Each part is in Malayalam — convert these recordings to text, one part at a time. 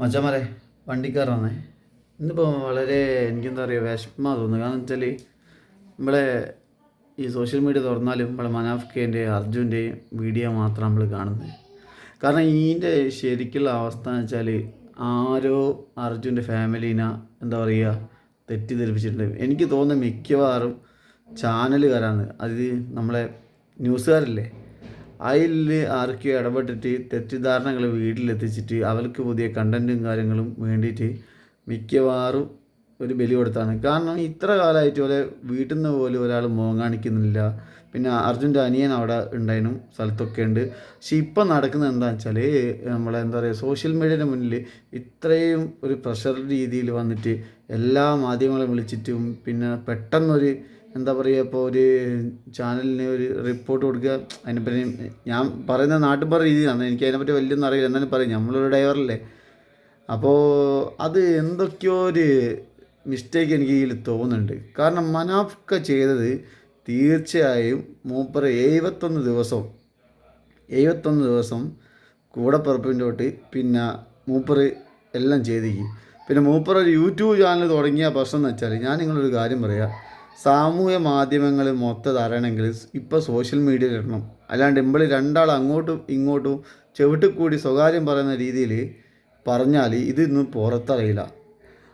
മച്ചന്മാരെ വണ്ടിക്കാരാണേ. ഇന്നിപ്പോൾ വളരെ എനിക്കെന്താ പറയുക വിഷമമാണ് തോന്നുന്നത്. കാരണം വെച്ചാൽ നമ്മളെ ഈ സോഷ്യൽ മീഡിയ തുറന്നാലും നമ്മളെ മനാഫ്ക്കേൻ്റെയും അർജുൻ്റെയും വീഡിയോ മാത്രം നമ്മൾ കാണുന്നത്. കാരണം ഇതിൻ്റെ ശരിക്കുള്ള അവസ്ഥ എന്ന് വെച്ചാൽ ആരോ അർജുൻ്റെ ഫാമിലീനെ എന്താ പറയുക തെറ്റിദ്ധരിപ്പിച്ചിട്ടുണ്ട്. എനിക്ക് തോന്നുന്നത് മിക്കവാറും ചാനലുകാരാണ്. അത് നമ്മളെ ന്യൂസുകാരല്ലേ, അതിൽ ആർക്കും ഇടപെട്ടിട്ട് തെറ്റിദ്ധാരണകൾ വീട്ടിലെത്തിച്ചിട്ട് അവർക്ക് പുതിയ കണ്ടൻറ്റും കാര്യങ്ങളും വേണ്ടിയിട്ട് മിക്കവാറും ഒരു ബലി കൊടുത്താണ്. കാരണം ഇത്ര കാലമായിട്ട് പോലെ വീട്ടിൽ നിന്ന് പോലും ഒരാൾ മോൻ കാണിക്കുന്നില്ല. പിന്നെ അർജുൻ്റെ അനിയൻ അവിടെ ഉണ്ടായിരുന്നു, സ്ഥലത്തൊക്കെ ഉണ്ട്. പക്ഷെ ഇപ്പം നടക്കുന്നത് എന്താണെന്ന് വെച്ചാൽ നമ്മളെ എന്താ പറയുക സോഷ്യൽ മീഡിയയുടെ മുന്നിൽ ഇത്രയും ഒരു പ്രഷർ രീതിയിൽ വന്നിട്ട് എല്ലാ മാധ്യമങ്ങളും വിളിച്ചിട്ടും പിന്നെ പെട്ടെന്നൊരു എന്താ പറയുക ഇപ്പോൾ ഒരു ചാനലിന് ഒരു റിപ്പോർട്ട് കൊടുക്കുക. അതിനെപ്പറ്റി ഞാൻ പറയുന്ന നാട്ടുപുറ രീതിയിലാണ്, എനിക്ക് അതിനെപ്പറ്റി വലിയൊന്നും അറിയില്ല. എന്നാലും പറയും, നമ്മളൊരു ഡ്രൈവറല്ലേ. അപ്പോൾ അത് എന്തൊക്കെയോ ഒരു മിസ്റ്റേക്ക് എനിക്ക് ഇതിൽ തോന്നുന്നുണ്ട്. കാരണം മനാഫ്ക ചെയ്തത് തീർച്ചയായും മൂപ്പർ 71 ദിവസം കൂടപ്പിറപ്പിൻ്റെ തൊട്ട് പിന്നെ മൂപ്പർ എല്ലാം ചെയ്തിരിക്കും. പിന്നെ മൂപ്പർ ഒരു യൂട്യൂബ് ചാനൽ തുടങ്ങിയ പ്രശ്നം എന്ന് വെച്ചാൽ, ഞാൻ നിങ്ങളൊരു കാര്യം പറയാം, സാമൂഹ്യ മാധ്യമങ്ങൾ മൊത്തം അറിയണമെങ്കിൽ ഇപ്പോൾ സോഷ്യൽ മീഡിയയിൽ ഇടണം. അല്ലാണ്ട് ഇമ്പളി രണ്ടാൾ അങ്ങോട്ടും ഇങ്ങോട്ടും ചെവിട്ടിൽ സ്വകാര്യം പറയുന്ന രീതിയിൽ പറഞ്ഞാൽ ഇതൊന്നും പുറത്തറിയില്ല.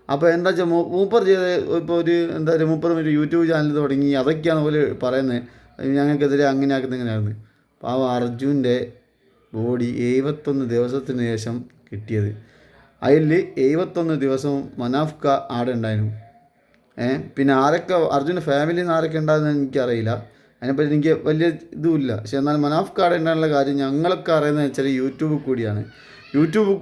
അപ്പോൾ എന്താ വെച്ചാൽ മൂപ്പർ ചെയ്ത ഇപ്പോൾ ഒരു എന്താ പറയുക മൂപ്പർ ഒരു യൂട്യൂബ് ചാനൽ തുടങ്ങി അതൊക്കെയാണ് പോലെ പറയുന്നത്, ഞങ്ങൾക്കെതിരെ അങ്ങനെ ആക്കുന്നത് ഇങ്ങനെയായിരുന്നു. അപ്പോൾ ആ അർജുൻ്റെ ബോഡി 71 ദിവസത്തിന് ശേഷം കിട്ടിയത്. അതിൽ 71 ദിവസം മനാഫ്ക ആടെ ഉണ്ടായിരുന്നു. പിന്നെ ആരൊക്കെ അർജുൻ്റെ ഫാമിലിയിൽ നിന്ന് ആരൊക്കെ ഉണ്ടാകുന്നത് എനിക്കറിയില്ല, അതിനെപ്പറ്റി എനിക്ക് വലിയ ഇതുമില്ല. പക്ഷെ എന്നാൽ മനാഫ്ക ആടെ ഉണ്ടാകുന്ന കാര്യം ഞങ്ങളൊക്കെ അറിയുന്നത് വെച്ചാൽ യൂട്യൂബ്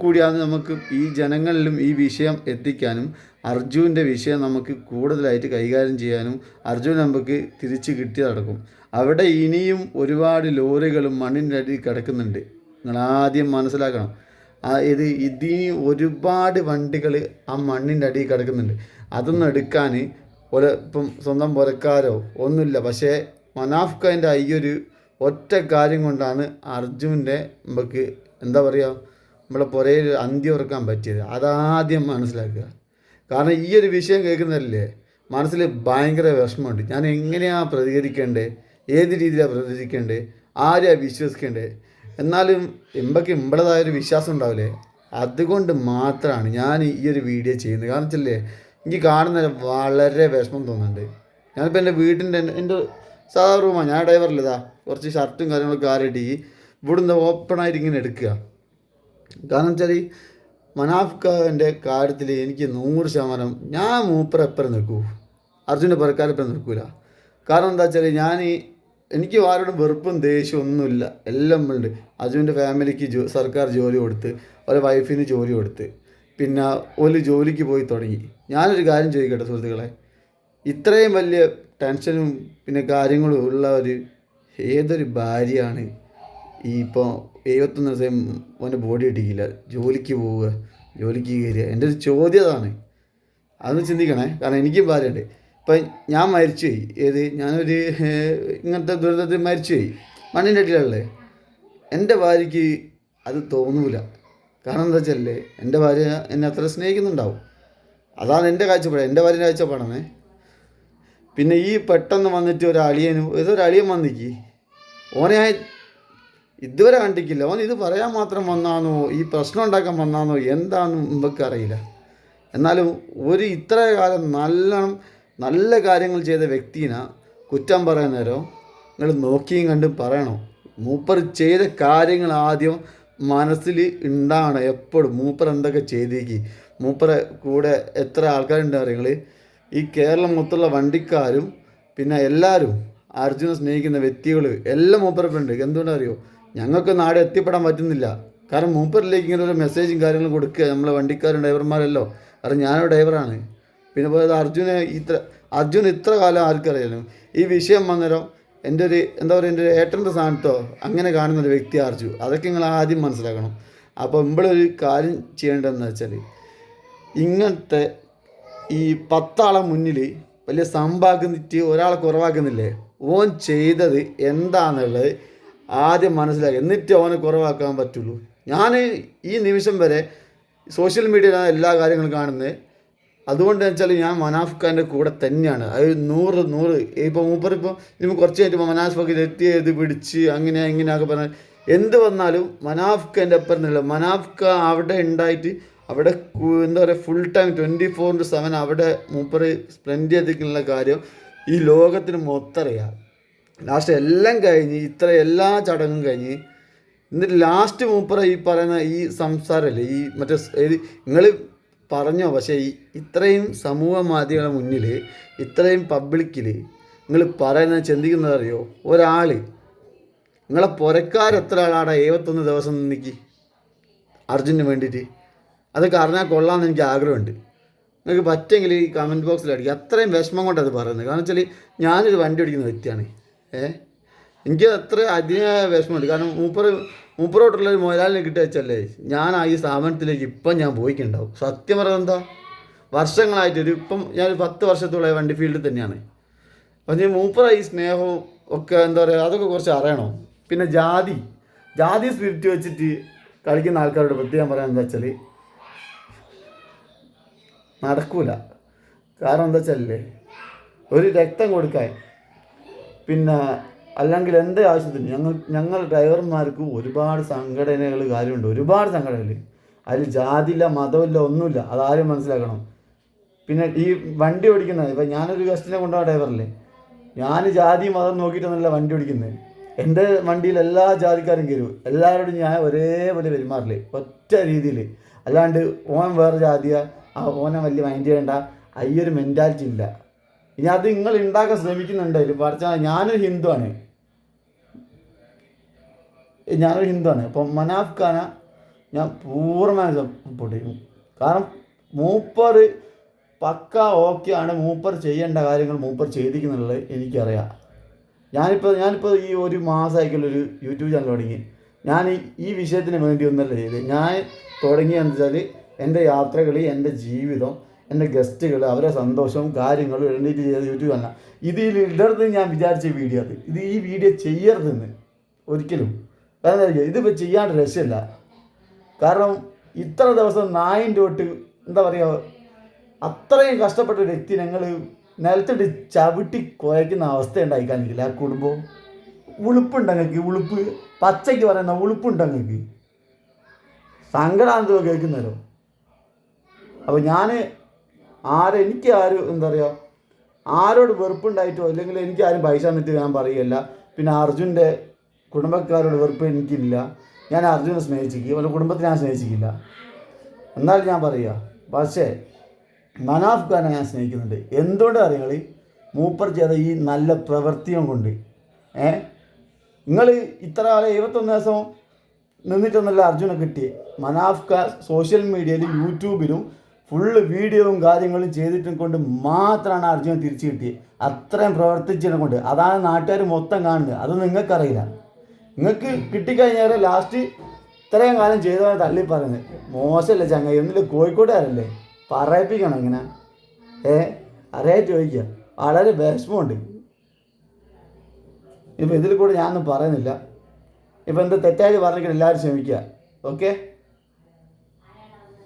കൂടിയാണ് നമുക്ക് ഈ ജനങ്ങളിലും ഈ വിഷയം എത്തിക്കാനും അർജുൻ്റെ വിഷയം നമുക്ക് കൂടുതലായിട്ട് കൈകാര്യം ചെയ്യാനും അർജുൻ നമുക്ക് തിരിച്ച് കിട്ടി നടക്കും. അവിടെ ഇനിയും ഒരുപാട് ലോറികളും മണ്ണിൻ്റെ അടിയിൽ കിടക്കുന്നുണ്ട്. നിങ്ങൾ ആദ്യം മനസ്സിലാക്കണം, ഇതിന് ഒരുപാട് വണ്ടികൾ ആ മണ്ണിൻ്റെ അടിയിൽ കിടക്കുന്നുണ്ട്. അതൊന്നും എടുക്കാൻ ഇപ്പം സ്വന്തം പുരക്കാരോ ഒന്നുമില്ല. പക്ഷേ മനാഫ്കൻ്റെ ഈ ഒരു ഒറ്റ കാര്യം കൊണ്ടാണ് അർജുൻ്റെ നമുക്ക് എന്താ പറയുക നമ്മളെ പുരയിൽ അന്തി ഉറക്കാൻ പറ്റിയത്. അതാദ്യം മനസ്സിലാക്കുക. കാരണം ഈ ഒരു വിഷയം കേൾക്കുന്നതല്ലേ മനസ്സിൽ ഭയങ്കര വിഷമമുണ്ട്. ഞാൻ എങ്ങനെയാണ് പ്രതികരിക്കേണ്ടത്, ഏത് രീതിയിലാണ് പ്രതികരിക്കേണ്ടത്, ആരെയാണ് വിശ്വസിക്കേണ്ടത്. എന്നാലും ഇമ്പളതായൊരു വിശ്വാസം ഉണ്ടാവില്ലേ, അതുകൊണ്ട് മാത്രമാണ് ഞാൻ ഈ ഒരു വീഡിയോ ചെയ്യുന്നത്. കാരണം വെച്ചല്ലേ എനിക്ക് കാണുന്നതിന് വളരെ വിഷമം തോന്നുന്നുണ്ട്. ഞാനിപ്പോൾ എൻ്റെ വീട്ടിൻ്റെ എൻ്റെ സാധാരണ റൂമാണ്, ഞാൻ ഡ്രൈവറിലിതാ കുറച്ച് ഷർട്ടും കാര്യങ്ങളൊക്കെ ആറിയിട്ട് ഇവിടുന്ന് ഓപ്പണായിട്ട് ഇങ്ങനെ എടുക്കുക. കാരണം വെച്ചാൽ മനാഫ്കൻ്റെ കാര്യത്തിൽ എനിക്ക് 100% ഞാൻ മൂപ്പരെപ്പരം നിൽക്കൂ, അർജുൻ്റെ പുറക്കാരെപ്പരം നിൽക്കൂല. കാരണം എന്താ വെച്ചാൽ എനിക്ക് ആരോടും വെറുപ്പും ദേഷ്യവും ഒന്നുമില്ല, എല്ലാം ഉണ്ട്. അർജുൻ്റെ ഫാമിലിക്ക് സർക്കാർ ജോലി കൊടുത്ത്, അവരെ വൈഫിന് ജോലി കൊടുത്ത്, പിന്നെ ഒരു ജോലിക്ക് പോയി തുടങ്ങി. ഞാനൊരു കാര്യം ചോദിക്കട്ടെ സുഹൃത്തുക്കളെ, ഇത്രയും വലിയ ടെൻഷനും പിന്നെ കാര്യങ്ങളും ഉള്ള ഏതൊരു ഭാര്യയാണ് ഈ ഇപ്പോൾ 71 ദിവസം അവൻ്റെ ബോഡി ഇടിക്കില്ല, ജോലിക്ക് പോവുക, ജോലിക്ക് കയറുക? എൻ്റെ ഒരു ചോദ്യം അതാണ്. അതൊന്ന് ചിന്തിക്കണേ. കാരണം എനിക്കും ഭാര്യയുണ്ട്. ഇപ്പം ഞാൻ മരിച്ചുപോയി, ഞാനൊരു ഇങ്ങനത്തെ ദുരിതത്തിൽ മരിച്ചുപോയി, മണ്ണിൻ്റെ അടിയിലല്ലേ. എൻ്റെ ഭാര്യയ്ക്ക് അത് തോന്നൂല. കാരണം എന്താ വെച്ചല്ലേ എൻ്റെ ഭാര്യ എന്നെ അത്ര സ്നേഹിക്കുന്നുണ്ടാവും. അതാണ് എൻ്റെ കാഴ്ചപ്പാട്, എൻ്റെ ഭാര്യൻ്റെ കാഴ്ചപ്പാടാണേ. പിന്നെ ഈ പെട്ടെന്ന് വന്നിട്ട് ഏതൊരു അളിയൻ വന്നിക്ക്, ഓനെ ഇതുവരെ കണ്ടിക്കില്ല. ഓൻ ഇത് പറയാൻ മാത്രം വന്നാന്നോ ഈ പ്രശ്നം ഉണ്ടാക്കാൻ വന്നാന്നോ എന്താണെന്ന് നമുക്ക് അറിയില്ല. എന്നാലും ഇത്ര കാലം നല്ല കാര്യങ്ങൾ ചെയ്ത വ്യക്തിനെ കുറ്റം പറയാൻ നേരം നിങ്ങൾ നോക്കിയും കണ്ടും പറയണം. മൂപ്പർ ചെയ്ത കാര്യങ്ങൾ ആദ്യം മനസ്സിൽ ഉണ്ടാവണം എപ്പോഴും. മൂപ്പർ എന്തൊക്കെ ചെയ്തേക്ക്, മൂപ്പറെ കൂടെ എത്ര ആൾക്കാരുണ്ട് അറിയങ്ങൾ, ഈ കേരളം മൊത്തമുള്ള വണ്ടിക്കാരും പിന്നെ എല്ലാവരും അർജുനെ സ്നേഹിക്കുന്ന വ്യക്തികൾ എല്ലാം മൂപ്പരപ്പുണ്ട്. എന്തുകൊണ്ടറിയോ, ഞങ്ങൾക്ക് നാട് എത്തിപ്പെടാൻ പറ്റുന്നില്ല. കാരണം മൂപ്പറിലേക്ക് ഇങ്ങനെ ഒരു മെസ്സേജും കാര്യങ്ങളും കൊടുക്കുക നമ്മളെ വണ്ടിക്കാരും ഡ്രൈവർമാരല്ലോ. കാരണം ഞാനൊരു ഡ്രൈവറാണ്. പിന്നെ പോയത് അർജുൻ ഇത്ര കാലം ആർക്കറിയാലും ഈ വിഷയം വന്നേരം എൻ്റെ എന്താ പറയുക എൻ്റെ ഏട്ടൻ്റെ സ്ഥാനത്തോ അങ്ങനെ കാണുന്നൊരു വ്യക്തി അർജു. അതൊക്കെ നിങ്ങൾ ആദ്യം മനസ്സിലാക്കണം. അപ്പോൾ ഇമ്പളൊരു കാര്യം ചെയ്യേണ്ടതെന്ന് വെച്ചാൽ, ഇങ്ങനത്തെ ഈ 10 ആളെ മുന്നിൽ വലിയ സംഭവിച്ചിട്ട് ഒരാളെ കുറവാക്കുന്നില്ലേ, ഓൻ ചെയ്തത് എന്താണെന്നുള്ളത് ആദ്യം മനസ്സിലാക്കുക, എന്നിട്ട് അവനെ കുറവാക്കാൻ പറ്റുള്ളൂ. ഞാൻ ഈ നിമിഷം വരെ സോഷ്യൽ മീഡിയയിലാണ് എല്ലാ കാര്യങ്ങളും കാണുന്നത്. അതുകൊണ്ട് വെച്ചാൽ ഞാൻ മനാഫ് ഖാൻ്റെ കൂടെ തന്നെയാണ്. അത് 100 ഇപ്പോൾ മൂപ്പറിപ്പോൾ ഇനിയിപ്പോൾ കുറച്ച് കഴിഞ്ഞിട്ട് മനാഫ് ഖാൻ തെറ്റ് ചെയ്ത് പിടിച്ച് അങ്ങനെ ഇങ്ങനെയൊക്കെ പറഞ്ഞാൽ എന്ത് വന്നാലും മനാഫ് ഖാൻ്റെ ഒപ്പം നിന്നില്ല. മനാഫ് ഖാൻ അവിടെ ഉണ്ടായിട്ട് അവിടെ എന്താ പറയുക ഫുൾ ടൈം 24/7 അവിടെ മൂപ്പറ് സ്പെൻഡ് ചെയ്തിട്ടുള്ള കാര്യം ഈ ലോകത്തിന് മൊത്തം അറിയാം. ലാസ്റ്റ് എല്ലാം കഴിഞ്ഞ് എല്ലാ ചടങ്ങും കഴിഞ്ഞ് എന്നിട്ട് ലാസ്റ്റ് മൂപ്പറ ഈ പറയുന്ന ഈ സംസാരമല്ലേ ഈ മറ്റേ നിങ്ങൾ പറഞ്ഞോ, പക്ഷേ ഇത്രയും സമൂഹ മാധ്യമങ്ങളുടെ മുന്നിൽ ഇത്രയും പബ്ലിക്കിൽ നിങ്ങൾ പറയുന്നത് ചിന്തിക്കുന്നത് അറിയോ? ഒരാൾ നിങ്ങളെ പുരക്കാരെത്ര ആളാടെ 71 ദിവസം നിന്നിക്ക് അർജുന് വേണ്ടിയിട്ട്? അതൊക്കെ അറിഞ്ഞാൽ കൊള്ളാമെന്ന് എനിക്ക് ആഗ്രഹമുണ്ട്. നിങ്ങൾക്ക് പറ്റുമെങ്കിൽ ഈ കമൻറ്റ് ബോക്സിൽ അടിക്കുക. അത്രയും വിഷമം കൊണ്ടത് പറയുന്നത്. കാരണം വെച്ചാൽ ഞാനൊരു വണ്ടി ഓടിക്കുന്ന വ്യക്തിയാണ്. എനിക്ക് അത്ര അതിയായ വിഷമമുണ്ട്. കാരണം മൂപ്പറോട്ടുള്ളൊരു മുതലാളിനെ കിട്ടുക വെച്ചല്ലേ ഞാൻ ഈ സ്ഥാപനത്തിലേക്ക് ഇപ്പം ഞാൻ പോയിക്കുണ്ടാവും. സത്യം പറയുന്നത് എന്താ, വർഷങ്ങളായിട്ട് ഇപ്പം ഞാനൊരു 10 വർഷത്തോളം വണ്ടി ഫീൽഡിൽ തന്നെയാണ്. അപ്പം ഞാൻ മൂപ്പറ ഈ സ്നേഹവും ഒക്കെ എന്താ പറയുക അതൊക്കെ കുറച്ച് അറിയണം. പിന്നെ ജാതി സ്പിരിറ്റ് വെച്ചിട്ട് കളിക്കുന്ന ആൾക്കാരോട് പ്രത്യേകം പറയാൻ എന്താ വെച്ചാൽ നടക്കൂല. കാരണം എന്താ വെച്ചാലേ ഒരു രക്തം കൊടുക്കാൻ പിന്നെ അല്ലെങ്കിൽ എൻ്റെ ആവശ്യത്തിന് ഞങ്ങൾ ഡ്രൈവർമാർക്ക് ഒരുപാട് സംഘടനകൾ കാര്യമുണ്ട്. ഒരുപാട് സംഘടനകൾ. അതിൽ ജാതിയില്ല മതമില്ല ഒന്നുമില്ല. അതാരും മനസ്സിലാക്കണം. പിന്നെ ഈ വണ്ടി ഓടിക്കുന്നത് ഇപ്പം ഞാനൊരു ഗസ്റ്റിനെ കൊണ്ടുപോകാൻ ഡ്രൈവറല്ലേ, ഞാൻ ജാതി മതം നോക്കിയിട്ടൊന്നുമല്ല വണ്ടി ഓടിക്കുന്നത്. എൻ്റെ വണ്ടിയിൽ എല്ലാ ജാതിക്കാരും കയറും. എല്ലാവരോടും ഞാൻ ഒരേപോലെ പെരുമാറില്ലേ ഒറ്റ രീതിയിൽ. അല്ലാണ്ട് ഓൻ വേറെ ജാതിയാ ഓനെ വലിയ മൈൻഡ് ചെയ്യേണ്ട ഈ ഒരു മെൻറ്റാലിറ്റി ഇല്ല. ഇനി അത് നിങ്ങൾ ഉണ്ടാക്കാൻ ശ്രമിക്കുന്നുണ്ടായിരുന്നു. പറഞ്ഞാൽ ഞാനൊരു ഹിന്ദുവാണ്. അപ്പം മനാഫ് ഖാനെ ഞാൻ പൂർണ്ണമായി സപ്പോർട്ട് ചെയ്യും. കാരണം മൂപ്പർ പക്ക ഓക്കെയാണ്. മൂപ്പർ ചെയ്യേണ്ട കാര്യങ്ങൾ മൂപ്പർ ചെയ്തിരിക്കുന്നുള്ളത് എനിക്കറിയാം. ഞാനിപ്പോൾ ഈ ഒരു മാസമായിട്ടുള്ളൊരു യൂട്യൂബ് ചാനൽ തുടങ്ങി. ഞാൻ ഈ വിഷയത്തിന് വേണ്ടി ഒന്നല്ല ചെയ്ത്. ഞാൻ തുടങ്ങിയെന്ന് വെച്ചാൽ എൻ്റെ യാത്രകൾ, എൻ്റെ ജീവിതം, എൻ്റെ ഗസ്റ്റുകൾ, അവരുടെ സന്തോഷവും കാര്യങ്ങളും എഴുന്നേറ്റ് ചെയ്ത യൂട്യൂബ് ചാനൽ. ഇതിൽ ഇടരുത് ഞാൻ വിചാരിച്ച വീഡിയോ ഈ വീഡിയോ ചെയ്യരുതെന്ന് ഒരിക്കലും. കാരണം ഇതിപ്പോൾ ചെയ്യാണ്ട് രക്ഷയില്ല. കാരണം ഇത്ര ദിവസം നായിൻ്റെ തൊട്ട് എന്താ പറയുക അത്രയും കഷ്ടപ്പെട്ട ഒരു വ്യക്തി ഞങ്ങൾ നിലത്തിട്ട് ചവിട്ടി കുഴയ്ക്കുന്ന അവസ്ഥ ഉണ്ടായിക്കാനില്ല. ആ കുടുംബം ഉളുപ്പുണ്ട് നിങ്ങൾക്ക്, ഉളുപ്പ് പച്ചയ്ക്ക് പറയുന്ന ഉളുപ്പുണ്ട് നിങ്ങൾക്ക്. സങ്കടാന്തോ കേൾക്കുന്നല്ലോ. അപ്പോൾ ഞാൻ എനിക്ക് ആരും എന്താ പറയുക ആരോട് വെറുപ്പുണ്ടായിട്ടോ അല്ലെങ്കിൽ എനിക്ക് ആരും പൈസ തന്നിട്ട് ഞാൻ പറയുകയല്ല. പിന്നെ അർജുൻ്റെ കുടുംബക്കാരോട് വെറുപ്പ് എനിക്കില്ല. ഞാൻ അർജുനെ സ്നേഹിച്ചിരിക്കും, അവൻ്റെ കുടുംബത്തിനെ ഞാൻ സ്നേഹിച്ചിട്ടില്ല. എന്നാലും ഞാൻ പറയുക, പക്ഷേ മനാഫ് ഖാനെ ഞാൻ സ്നേഹിക്കുന്നുണ്ട്. എന്തുകൊണ്ട് അറിയങ്ങൾ മൂപ്പർ ചെയ്ത ഈ നല്ല പ്രവൃത്തിയും കൊണ്ട്. നിങ്ങൾ ഇത്ര കാലം 71 ദിവസം നിന്നിട്ടൊന്നല്ല അർജുനെ കിട്ടി. മനാഫ് ഖാൻ സോഷ്യൽ മീഡിയയിലും യൂട്യൂബിലും ഫുള്ള് വീഡിയോയും കാര്യങ്ങളും ചെയ്തിട്ടും കൊണ്ട് മാത്രമാണ് അർജുനെ തിരിച്ചു കിട്ടിയത്. അത്രയും പ്രവർത്തിച്ചതിനെ കൊണ്ട്. അതാണ് നാട്ടുകാർ മൊത്തം കാണുന്നത്. അത് നിങ്ങൾക്കറിയില്ല. നിങ്ങൾക്ക് കിട്ടിക്കഴിഞ്ഞാൽ ലാസ്റ്റ് ഇത്രയും കാലം ചെയ്തവരെ തള്ളി പറയുന്നത് മോശമല്ല ചങ്ങായി. ഒന്നില്ല കോഴിക്കോട്ടുകാരല്ലേ പറയിപ്പിക്കണം ഇങ്ങനെ. അറിയാൻ ചോദിക്കുക. വളരെ വിഷമമുണ്ട്. ഇപ്പം ഇതിൽ കൂടെ ഞാനൊന്നും പറയുന്നില്ല. ഇപ്പം എന്ത് തെറ്റായിട്ട് പറഞ്ഞിട്ട് എല്ലാവരും ക്ഷമിക്കുക. ഓക്കെ.